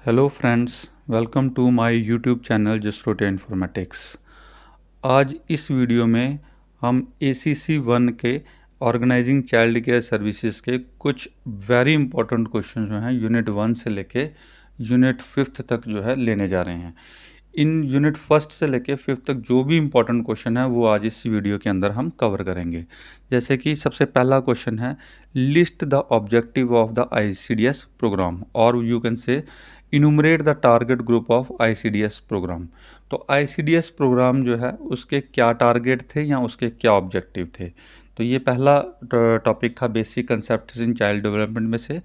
Hello friends, welcome to my YouTube channel Jasrote informatics. आज इस video में हम ACC 1 के ऑर्गेनाइजिंग चाइल्ड केयर सर्विसेज के कुछ वेरी इंपॉर्टेंट क्वेश्चन जो हैं यूनिट 1 से लेके यूनिट 5 तक जो है लेने जा रहे हैं। इन यूनिट 1 से लेके 5 तक जो भी इंपॉर्टेंट क्वेश्चन है वो आज इस वीडियो के अंदर हम कवर करेंगे। जैसे कि सबसे पहला क्वेश्चन है, list the objective of the ICDS programme, और you can say enumerate the target group of ICDS programme. तो ICDS प्रोग्राम जो है उसके क्या टारगेट थे या उसके क्या ऑब्जेक्टिव थे। तो ये पहला टॉपिक था basic concept in child development में से।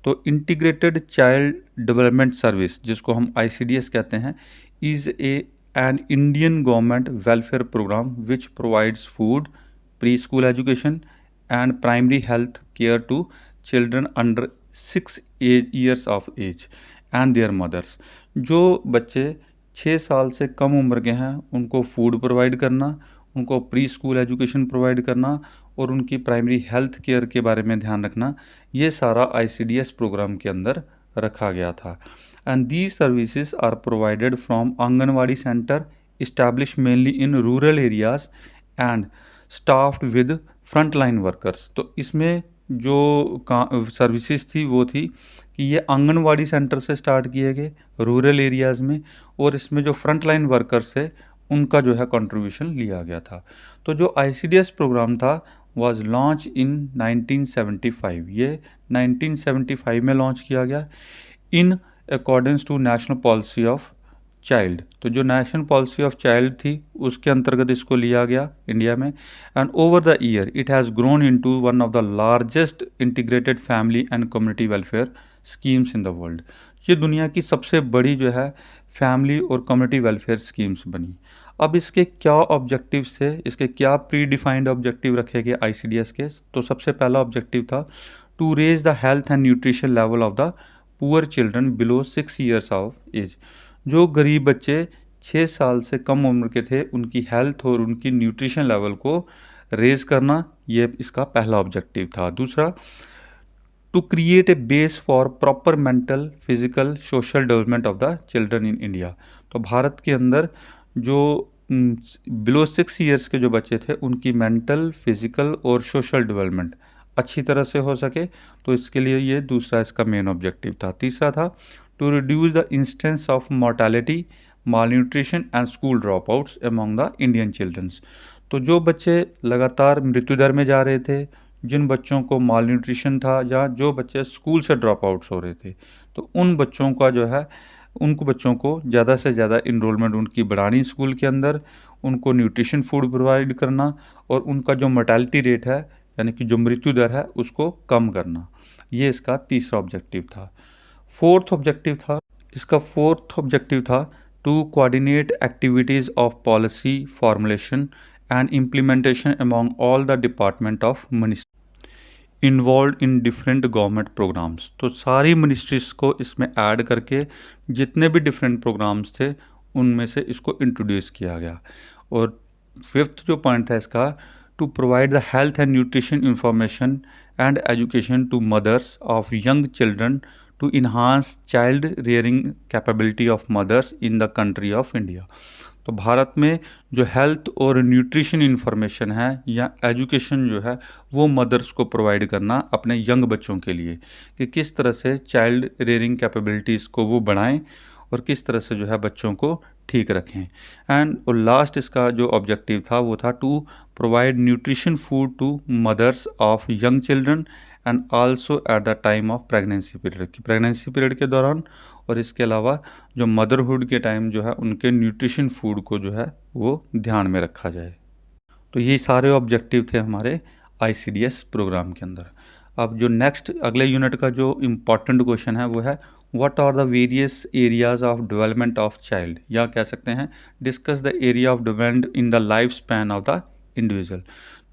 तो इंटीग्रेटेड चाइल्ड डेवलपमेंट सर्विस, जिसको हम ICDS कहते हैं, is an Indian government welfare programme which provides food, pre school education and primary health care to children under 6 years of age and their mothers. जो बच्चे 6 साल से कम उम्र के हैं उनको फूड प्रोवाइड करना, उनको प्री स्कूल एजुकेशन प्रोवाइड करना और उनकी प्राइमरी हेल्थ केयर के बारे में ध्यान रखना, ये सारा ICDS प्रोग्राम के अंदर रखा गया था। And these services are provided from anganwadi centre establish mainly in rural areas and staffed with front line workers. तो इसमें जो सर्विसेज थी वो थी कि ये आंगनवाड़ी सेंटर से स्टार्ट किए गए रूरल एरियाज़ में, और इसमें जो फ्रंट लाइन वर्कर्स है उनका जो है कंट्रीब्यूशन लिया गया था। तो जो ICDS प्रोग्राम था वाज लॉन्च इन 1975। ये 1975 में लॉन्च किया गया in accordance to national policy of child. तो जो नेशनल पॉलिसी ऑफ चाइल्ड थी उसके अंतर्गत इसको लिया गया इंडिया में। And over the year it has grown into one of the largest integrated family and community welfare schemes in the world. ये दुनिया की सबसे बड़ी जो है फैमिली और कम्युनिटी वेलफेयर स्कीम्स बनी। अब इसके क्या ऑब्जेक्टिव्स थे, इसके क्या प्री डिफाइंड ऑब्जेक्टिव रखे गए ICDS के। तो सबसे पहला ऑब्जेक्टिव था to raise the health and nutrition level of the poor children below 6 years of age. जो गरीब बच्चे 6 साल से कम उम्र के थे उनकी हेल्थ और उनकी न्यूट्रिशन लेवल को रेज करना, ये इसका पहला ऑब्जेक्टिव था। दूसरा, to create a base for proper mental physical social development of the children in India. तो भारत के अंदर जो बिलो 6 ईयर्स के जो बच्चे थे उनकी मेंटल फिजिकल और सोशल डेवलपमेंट अच्छी तरह से हो सके, तो इसके लिए ये दूसरा इसका मेन ऑब्जेक्टिव था। तीसरा था to reduce the instance of mortality, malnutrition and school drop outs among the Indian childrens. तो जो बच्चे लगातार मृत्यु दर में जा रहे थे, जिन बच्चों को माल न्यूट्रिशन था या जो बच्चे स्कूल से ड्रॉप आउट्स हो रहे थे, तो उन बच्चों का जो है उनको बच्चों को ज़्यादा से ज़्यादा इनरोलमेंट उनकी बढ़ानी स्कूल के अंदर, उनको न्यूट्रिशन फूड प्रोवाइड करना और उनका जो मोर्टेलिटी रेट है यानी कि जो मृत्यु दर है उसको कम करना। ये इसका तीसरा ऑब्जेक्टिव था। फोर्थ ऑब्जेक्टिव था to coordinate activities of policy formulation and implementation among all the department of ministry involve in different government programmes. तो सारी मिनिस्ट्रीज को इसमें ऐड करके जितने भी डिफरेंट प्रोग्राम्स थे उनमें से इसको इंट्रोड्यूस किया गया। और फिफ्थ जो पॉइंट था इसका, to provide the health and nutrition information and education to mothers of young children to enhance child rearing capability of mothers in the country of India. तो भारत में जो हेल्थ और न्यूट्रिशन इन्फॉर्मेशन है या education जो है वो मदर्स को प्रोवाइड करना अपने यंग बच्चों के लिए, कि किस तरह से चाइल्ड रियरिंग कैपेबिलिटीज़ को वो बढ़ाएं और किस तरह से जो है बच्चों को ठीक रखें। एंड और लास्ट इसका जो ऑब्जेक्टिव था वो था to provide nutrition food to mothers of young children and also at the time of pregnancy period के दौरान, और इसके अलावा जो मदरहुड के टाइम जो है उनके न्यूट्रिशन फूड को जो है वो ध्यान में रखा जाए। तो ये सारे ऑब्जेक्टिव थे हमारे ICDS प्रोग्राम के अंदर। अब जो नेक्स्ट अगले यूनिट का जो इम्पॉर्टेंट क्वेश्चन है वो है what are the various areas of development of child, या कह सकते हैं discuss the area of development in the life span of the individual.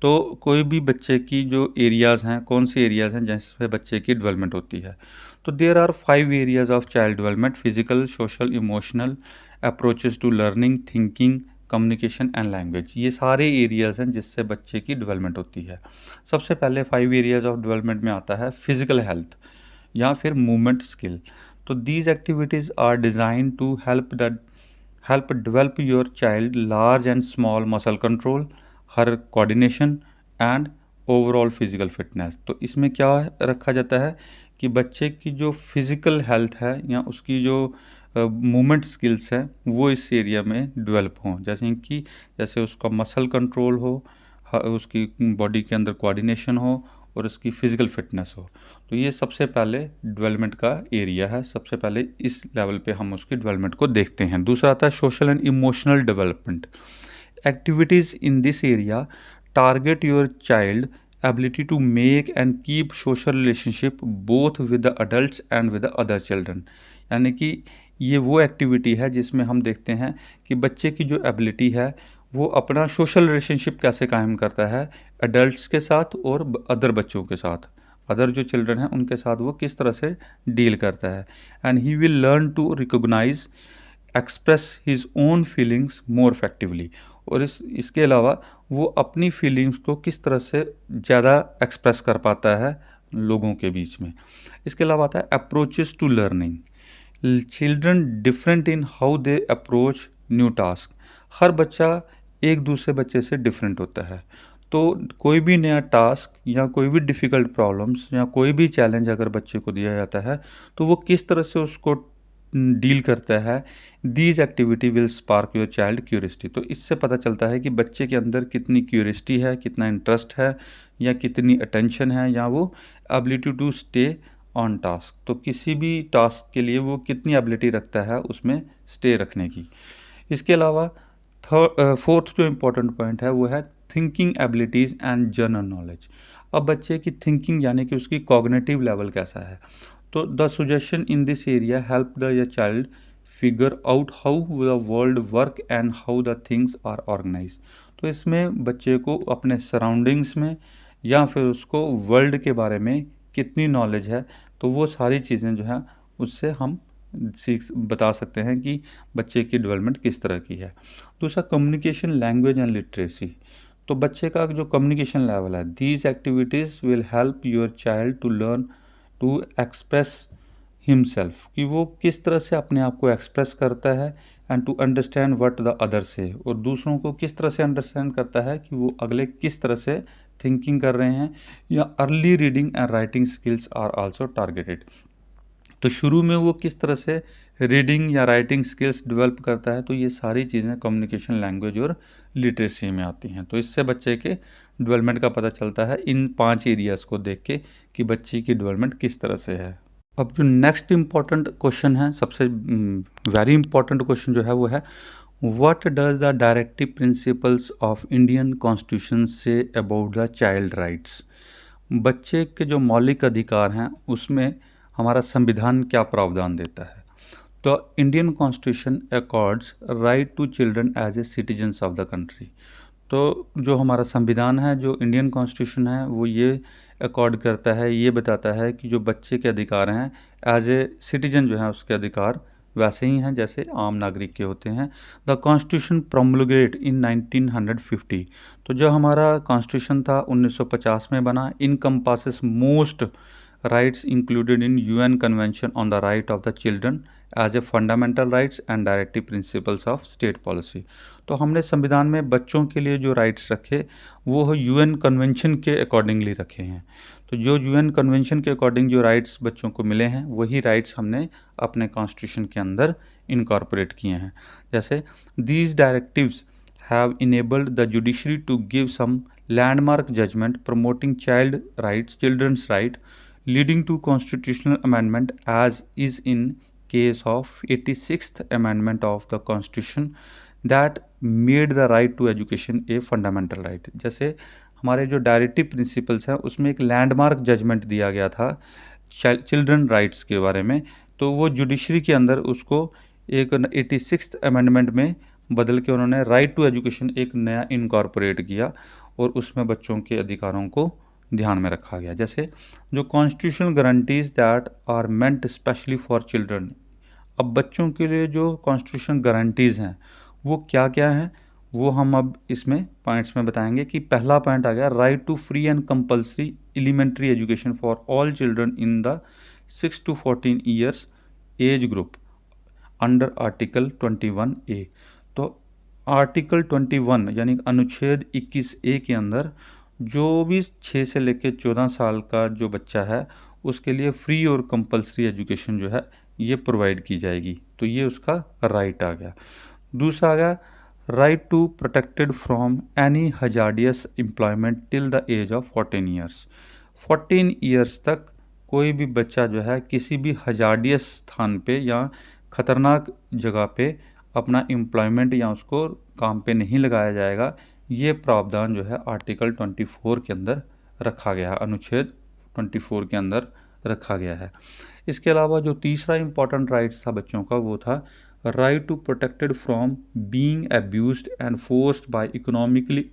तो कोई भी बच्चे की जो एरियाज़ हैं, कौन से एरियाज़ हैं जिससे बच्चे की डेवलपमेंट होती है। तो there are 5 areas of child development: physical, social, emotional, approaches to learning, thinking, communication and language. ये सारे एरियाज़ हैं जिससे बच्चे की डेवलपमेंट होती है। सबसे पहले 5 एरियाज ऑफ डेवलपमेंट में आता है फिजिकल हेल्थ या फिर मूवमेंट स्किल। तो these activities are design to help develop your child large and small muscle control, her coordination and overall physical fitness। तो इसमें क्या रखा जाता है कि बच्चे की जो फिज़िकल हेल्थ है या उसकी जो मूवमेंट स्किल्स हैं वो इस एरिया में डेवलप हों, जैसे उसका मसल कंट्रोल हो, उसकी बॉडी के अंदर कोऑर्डिनेशन हो और उसकी फ़िज़िकल फिटनेस हो। तो ये सबसे पहले डेवलपमेंट का एरिया है, सबसे पहले इस लेवल पे हम उसकी डेवलपमेंट को देखते हैं। दूसरा आता है social and emotional development. Activities in this area target your child ability to make and keep social relationship both with the adults and with the other children। यानी कि ये वो एक्टिविटी है जिसमें हम देखते हैं कि बच्चे की जो एबिलिटी है वो अपना सोशल रिलेशनशिप कैसे कायम करता है एडल्ट्स के साथ और अदर बच्चों के साथ, अदर जो चिल्ड्रन हैं उनके साथ वो किस तरह से डील करता है। And he will learn to recognise express his own feelings more effectively. और इसके अलावा वो अपनी फीलिंग्स को किस तरह से ज़्यादा एक्सप्रेस कर पाता है लोगों के बीच में। इसके अलावा आता है approaches to learning. Children different in how they approach new task. हर बच्चा एक दूसरे बच्चे से डिफरेंट होता है, तो कोई भी नया टास्क या कोई भी डिफ़िकल्ट प्रॉब्लम्स या कोई भी चैलेंज अगर बच्चे को दिया जाता है तो वो किस तरह से उसको डील करता है। These activity will spark your child curiosity. तो इससे पता चलता है कि बच्चे के अंदर कितनी क्यूरियसिटी है, कितना इंटरेस्ट है या कितनी अटेंशन है या वो ability to stay on task. तो किसी भी टास्क के लिए वो कितनी एबिलिटी रखता है उसमें स्टे रखने की। इसके अलावा फोर्थ जो इम्पोर्टेंट पॉइंट है वो है thinking abilities and general knowledge. अब बच्चे की थिंकिंग यानी कि उसकी कॉग्निटिव लेवल कैसा है। तो the suggestion in this area help the child figure out how the world work and how the things are organise. तो इसमें बच्चे को अपने सराउंडिंग्स में या फिर उसको वर्ल्ड के बारे में कितनी नॉलेज है, तो वो सारी चीज़ें जो हैं उससे हम बता सकते हैं कि बच्चे की डेवलपमेंट किस तरह की है। दूसरा कम्युनिकेशन लैंग्वेज एंड लिटरेसी। तो बच्चे का जो कम्युनिकेशन लेवल है, these activities will help your child to learn to express himself, कि वो किस तरह से अपने आप को एक्सप्रेस करता है and to understand what the other says, और दूसरों को किस तरह से अंडरस्टैंड करता है कि वो अगले किस तरह से थिंकिंग कर रहे हैं। या early reading and writing skills are also targeted. तो शुरू में वो किस तरह से रीडिंग या राइटिंग स्किल्स डेवलप करता है, तो ये सारी चीज़ें कम्युनिकेशन लैंग्वेज और लिटरेसी में आती हैं। तो इससे बच्चे के डेवलपमेंट का पता चलता है इन 5 एरियाज़ को देख के कि बच्चे की डेवलपमेंट किस तरह से है। अब जो नेक्स्ट इम्पॉर्टेंट क्वेश्चन है, सबसे वेरी इंपॉर्टेंट क्वेश्चन जो है वो है what does the directive principles of Indian constitution say about the child rights. बच्चे के जो मौलिक अधिकार हैं उसमें हमारा संविधान क्या प्रावधान देता है। तो Indian constitution accords right to children as a citizens of the country. तो जो हमारा संविधान है, जो इंडियन कॉन्स्टिट्यूशन है, वो ये अकॉर्ड करता है, ये बताता है कि जो बच्चे के अधिकार हैं एज ए सिटीजन जो है उसके अधिकार वैसे ही हैं जैसे आम नागरिक के होते हैं। द कॉन्स्टिट्यूशन प्रोमलगेट इन 1950। तो जो हमारा कॉन्स्टिट्यूशन था 1950 में बना, encompasses most rights included in UN Convention on the Right of the Children as a fundamental rights and directive principles of state policy। तो हमने संविधान में बच्चों के लिए जो राइट्स रखे वो यूएन कन्वेंशन के अकॉर्डिंगली रखे हैं। तो जो यूएन कन्वेंशन के अकॉर्डिंग जो राइट्स बच्चों को मिले हैं वही राइट्स हमने अपने कॉन्स्टिट्यूशन के अंदर इनकॉर्पोरेट किए हैं। जैसे these directives have enabled the judiciary to give some landmark judgment promoting child rights, childrens right, leading to constitutional amendment as is in case of 86th amendment of the constitution that made the right to education a fundamental right। जैसे हमारे जो directive principles हैं उसमें एक landmark judgement दिया गया था children rights के बारे में, तो वो जुडिशरी के अंदर उसको एक 86th अमेंडमेंट में बदल के उन्होंने राइट टू एजुकेशन एक नया इनकॉर्पोरेट किया और उसमें बच्चों के अधिकारों को ध्यान में रखा गया। जैसे जो constitutional guarantees that are meant specially for children. अब बच्चों के लिए जो कॉन्स्टिट्यूशनल गारंटीज़ हैं वो क्या क्या हैं वो हम अब इसमें पॉइंट्स में बताएंगे। कि पहला पॉइंट आ गया right to free and compulsory elementary education for all children in the 6 to 14 years age group under article 21A। तो आर्टिकल 21 यानी अनुच्छेद 21A के अंदर जो भी 6 से लेकर 14 साल का जो बच्चा है उसके लिए फ्री और कंपलसरी एजुकेशन जो है ये प्रोवाइड की जाएगी। तो ये उसका राइट आ गया। दूसरा आ गया right to protected from any hazardous employment till the age of 14 years. 14 years तक कोई भी बच्चा जो है किसी भी हजार्डियस स्थान पे या ख़तरनाक जगह पे अपना एम्प्लॉयमेंट या उसको काम पे नहीं लगाया जाएगा। ये प्रावधान जो है आर्टिकल 24 के अंदर रखा गया है, अनुच्छेद 24 के अंदर रखा गया है। इसके अलावा जो तीसरा इम्पॉर्टेंट राइट्स था बच्चों का वो था right to protected from being abused and forced by economically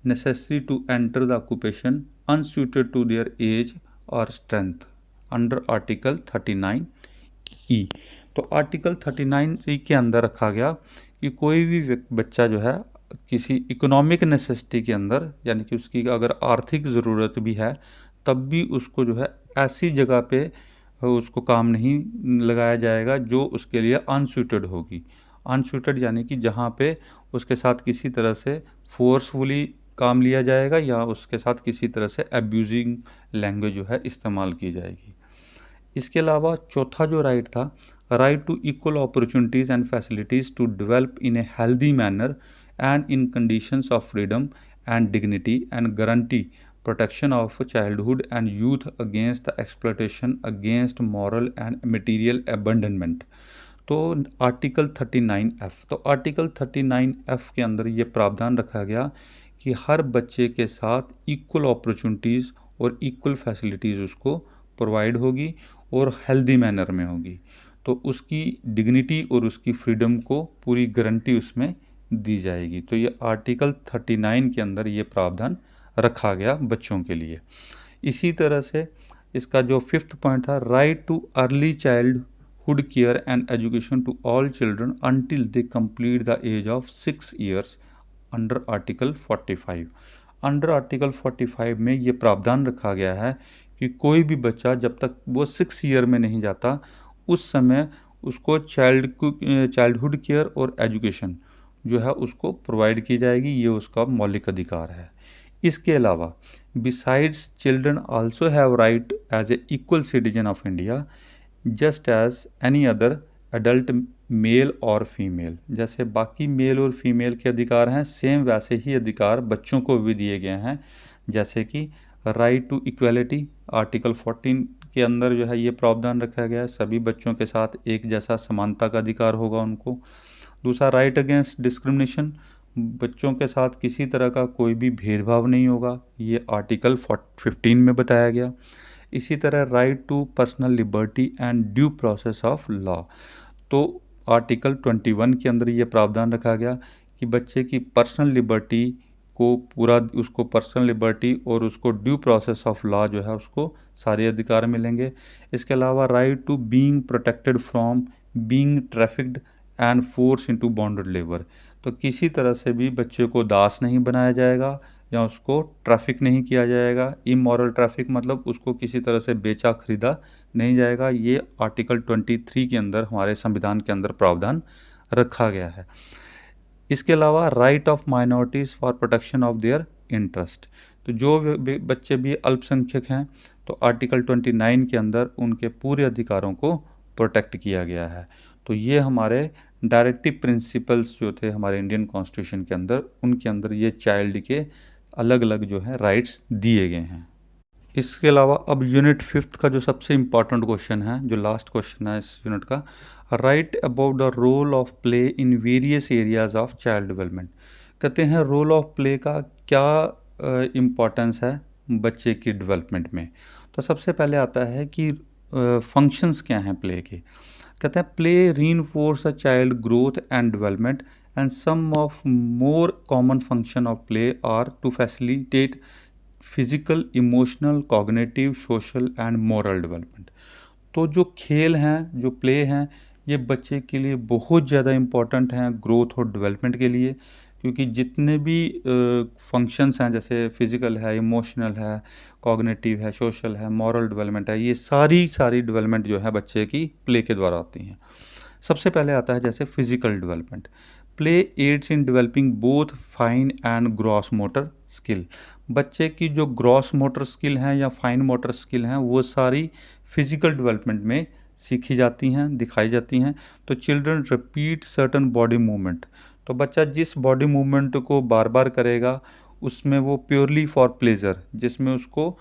necessary to enter the occupation unsuited to their age और स्ट्रेंथ अंडर आर्टिकल 39E। तो आर्टिकल 39E के अंदर रखा गया कि कोई भी बच्चा जो है किसी इकोनॉमिक नेसेसिटी के अंदर यानी कि उसकी अगर आर्थिक ज़रूरत भी है तब भी उसको जो है ऐसी जगह पे उसको काम नहीं लगाया जाएगा जो उसके लिए अनसूटेड होगी। अनसूटेड यानी कि जहाँ पे उसके साथ किसी तरह से फोर्सफुली काम लिया जाएगा या उसके साथ किसी तरह से एब्यूजिंग लैंग्वेज जो है इस्तेमाल की जाएगी। इसके अलावा चौथा जो राइट था right to equal opportunities and facilities to develop in a healthy manner and in conditions of freedom and dignity and guarantee protection of childhood and youth against the exploitation against moral and material abandonment। तो article 39F, तो article 39F के अंदर ये प्रावधान रखा गया कि हर बच्चे के साथ इक्वल अपॉर्चुनिटीज़ और इक्वल फैसिलिटीज़ उसको प्रोवाइड होगी और हेल्दी मैनर में होगी। तो उसकी डिग्निटी और उसकी फ्रीडम को पूरी गारंटी उसमें दी जाएगी। तो ये आर्टिकल 39 के अंदर ये प्रावधान रखा गया बच्चों के लिए। इसी तरह से इसका जो 5th पॉइंट था right to early childhood care and education to all children until they complete the age of 6 years under article 45। अंडर आर्टिकल 45 में ये प्रावधान रखा गया है कि कोई भी बच्चा जब तक वो 6 ईयर में नहीं जाता उस समय उसको चाइल्डहुड केयर और एजुकेशन जो है उसको प्रोवाइड की जाएगी। ये उसका मौलिक अधिकार है। इसके अलावा besides children also have right as a equal citizen of India just as any other adult male और फीमेल। जैसे बाकी मेल और फीमेल के अधिकार हैं सेम वैसे ही अधिकार बच्चों को भी दिए गए हैं। जैसे कि राइट टू इक्वलिटी आर्टिकल 14 के अंदर जो है ये प्रावधान रखा गया है, सभी बच्चों के साथ एक जैसा समानता का अधिकार होगा उनको। दूसरा राइट अगेंस्ट डिस्क्रिमिनेशन, बच्चों के साथ किसी तरह का कोई भी भेदभाव नहीं होगा, ये आर्टिकल 15 में बताया गया। इसी तरह right to personal liberty and due process of law, तो आर्टिकल 21 के अंदर ये प्रावधान रखा गया कि बच्चे की पर्सनल लिबर्टी को पूरा उसको पर्सनल लिबर्टी और उसको ड्यू प्रोसेस ऑफ लॉ जो है उसको सारे अधिकार मिलेंगे। इसके अलावा right to being protected from being trafficked and force into bonded labour, तो किसी तरह से भी बच्चे को दास नहीं बनाया जाएगा या उसको ट्रैफिक नहीं किया जाएगा। इमोरल ट्रैफिक मतलब उसको किसी तरह से बेचा खरीदा नहीं जाएगा। ये आर्टिकल 23 के अंदर हमारे संविधान के अंदर प्रावधान रखा गया है। इसके अलावा right of minorities for protection of their interest, तो जो बच्चे भी अल्पसंख्यक हैं तो आर्टिकल 29 के अंदर उनके पूरे अधिकारों को प्रोटेक्ट किया गया है। तो ये हमारे डायरेक्टिव प्रिंसिपल्स जो थे हमारे इंडियन कॉन्स्टिट्यूशन के अंदर, उनके अंदर ये चाइल्ड के अलग अलग जो है राइट्स दिए गए हैं। इसके अलावा अब यूनिट 5 का जो सबसे इम्पॉर्टेंट क्वेश्चन है, जो लास्ट क्वेश्चन है इस यूनिट का, right about the role of play in various areas of child development. कहते हैं रोल ऑफ प्ले का क्या इम्पोर्टेंस है बच्चे की डेवलपमेंट में। तो सबसे पहले आता है कि फंक्शंस क्या हैं प्ले के। कहते हैं play reinforce a child growth and development and some of more common function of play are to facilitate physical, emotional, cognitive, social and moral development. तो जो खेल हैं, जो प्ले हैं, ये बच्चे के लिए बहुत ज़्यादा इम्पॉर्टेंट हैं ग्रोथ और डेवलपमेंट के लिए, क्योंकि जितने भी फंक्शंस हैं, जैसे फिज़िकल है, इमोशनल है, कॉग्निटिव है, सोशल है, मॉरल डेवलपमेंट है, ये सारी डेवलपमेंट जो है बच्चे की प्ले के द्वारा होती हैं। सबसे पहले आता है जैसे physical development. Play aids in developing both fine and gross motor skill. बच्चे की जो ग्रॉस मोटर स्किल हैं या फाइन मोटर स्किल हैं वो सारी फिजिकल डेवलपमेंट में सीखी जाती हैं, दिखाई जाती हैं। तो children repeat certain body movement. तो बच्चा जिस बॉडी मूवमेंट को बार बार करेगा उसमें वो प्योरली फॉर प्लेजर, जिसमें उसको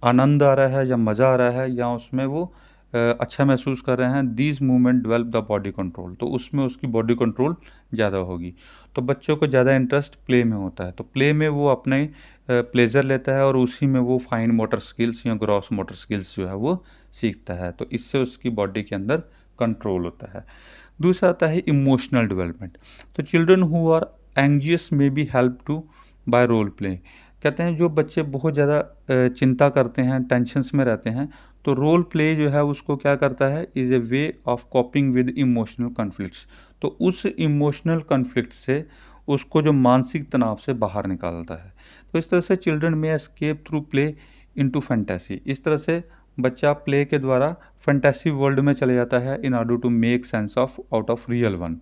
आनंद आ रहा है या मज़ा आ रहा है या उसमें वो अच्छा महसूस कर रहे हैं, these movement develop the body control. तो उसमें उसकी बॉडी कंट्रोल ज़्यादा होगी। तो बच्चों को ज़्यादा इंटरेस्ट प्ले में होता है, तो प्ले में वो अपने प्लेजर लेता है और उसी में वो फाइन मोटर स्किल्स या ग्रॉस मोटर स्किल्स जो है वो सीखता है। तो इससे उसकी बॉडी के अंदर कंट्रोल होता है। दूसरा आता है इमोशनल डेवलपमेंट। तो children who are anxious may be help to by role play. कहते हैं जो बच्चे बहुत ज़्यादा चिंता करते हैं, टेंशन्स में रहते हैं, तो रोल प्ले जो है उसको क्या करता है, is a way of कॉपिंग with emotional conflicts. तो उस इमोशनल कॉन्फ्लिक्ट से उसको जो मानसिक तनाव से बाहर निकालता है। तो इस तरह से चिल्ड्रन में escape through play into fantasy. इस तरह से बच्चा प्ले के द्वारा फैंटेसी वर्ल्ड में चले जाता है in order to make sense of out of real one.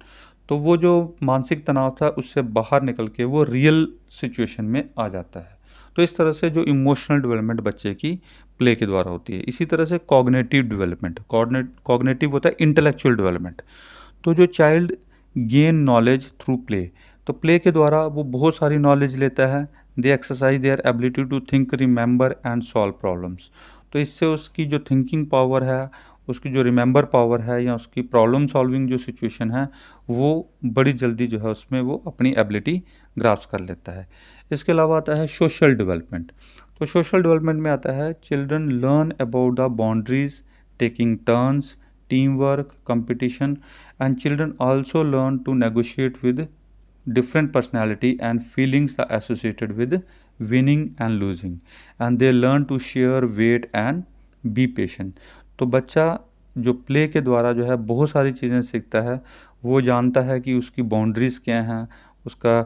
तो वो जो मानसिक तनाव था उससे बाहर निकल के वो रियल सिचुएशन में आ जाता है। तो इस तरह से जो इमोशनल डेवलपमेंट बच्चे की प्ले के द्वारा होती है। इसी तरह से कॉग्निटिव डेवलपमेंट, कॉग्निटिव होता है इंटेलेक्चुअल डेवलपमेंट। तो जो child gain knowledge through play, तो प्ले के द्वारा वो बहुत सारी नॉलेज लेता है। They exercise their ability to think, remember and solve problems. तो इससे उसकी जो थिंकिंग पावर है, उसकी जो रिमेंबर पावर है या उसकी प्रॉब्लम सॉल्विंग जो सिचुएशन है वो बड़ी जल्दी जो है उसमें वो अपनी एबिलिटी ग्रास्प कर लेता है। इसके अलावा आता है सोशल डेवलपमेंट। तो सोशल डेवलपमेंट में आता है children learn about the boundaries, taking turns, team work, competition, and children also learn to negotiate with different personality and feelings are associated with winning and losing, and they learn to share, wait and be patient। तो बच्चा जो play के द्वारा जो है बहुत सारी चीज़ें सीखता है। वो जानता है कि उसकी बाउंड्रीज़ क्या हैं, उसका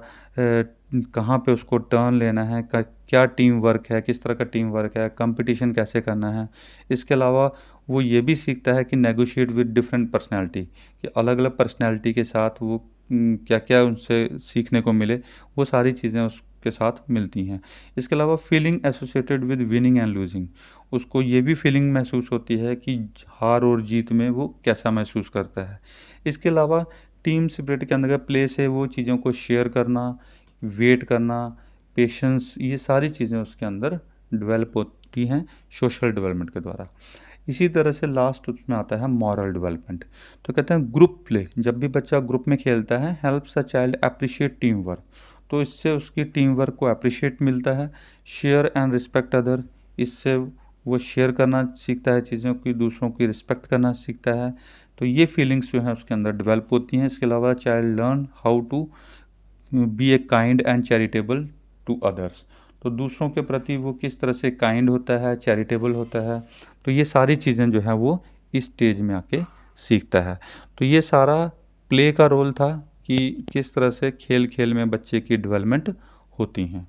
कहाँ पे उसको टर्न लेना है, क्या टीम वर्क है, किस तरह का टीम वर्क है, कंपटीशन कैसे करना है। इसके अलावा वो ये भी सीखता है कि नेगोशिएट विद डिफरेंट पर्सनैलिटी, कि अलग अलग पर्सनैलिटी के साथ वो क्या क्या उनसे सीखने को मिले, वो सारी चीज़ें उसके साथ मिलती हैं। इसके अलावा feeling associated with winning and losing, उसको ये भी फीलिंग महसूस होती है कि हार और जीत में वो कैसा महसूस करता है। इसके अलावा टीम स्पिरिट के अंदर प्ले से वो चीज़ों को शेयर करना, वेट करना, पेशेंस, ये सारी चीज़ें उसके अंदर डेवलप होती हैं सोशल डेवलपमेंट के द्वारा। इसी तरह से लास्ट उसमें आता है मॉरल डेवलपमेंट। तो कहते हैं ग्रुप प्ले, जब भी बच्चा ग्रुप में खेलता है, helps the child appreciate team work. तो इससे उसकी टीम वर्क को अप्रिशिएट मिलता है। शेयर एंड रिस्पेक्ट अदर, इससे वो शेयर करना सीखता है, चीज़ों की, दूसरों की रिस्पेक्ट करना सीखता है। तो ये फीलिंग्स जो हैं उसके अंदर डेवलप होती हैं। इसके अलावा child learn how to be a kind and charitable to others. तो दूसरों के प्रति वो किस तरह से काइंड होता है, चैरिटेबल होता है। तो ये सारी चीज़ें जो है वो इस स्टेज में आके सीखता है। तो ये सारा प्ले का रोल था कि किस तरह से खेल खेल में बच्चे की डेवलपमेंट होती हैं।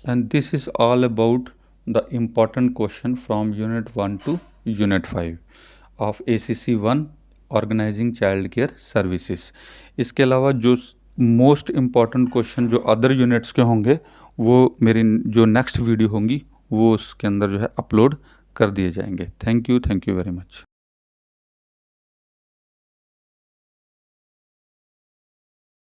And this is all about the important question from unit 1 to unit 5 of ACC 1 organising child care services. इसके अलावा जो मोस्ट इम्पॉर्टेंट क्वेश्चन जो अदर यूनिट्स के होंगे वो मेरी जो नेक्स्ट वीडियो होंगी वो उसके अंदर जो है अपलोड कर दिए जाएंगे। Thank you very much.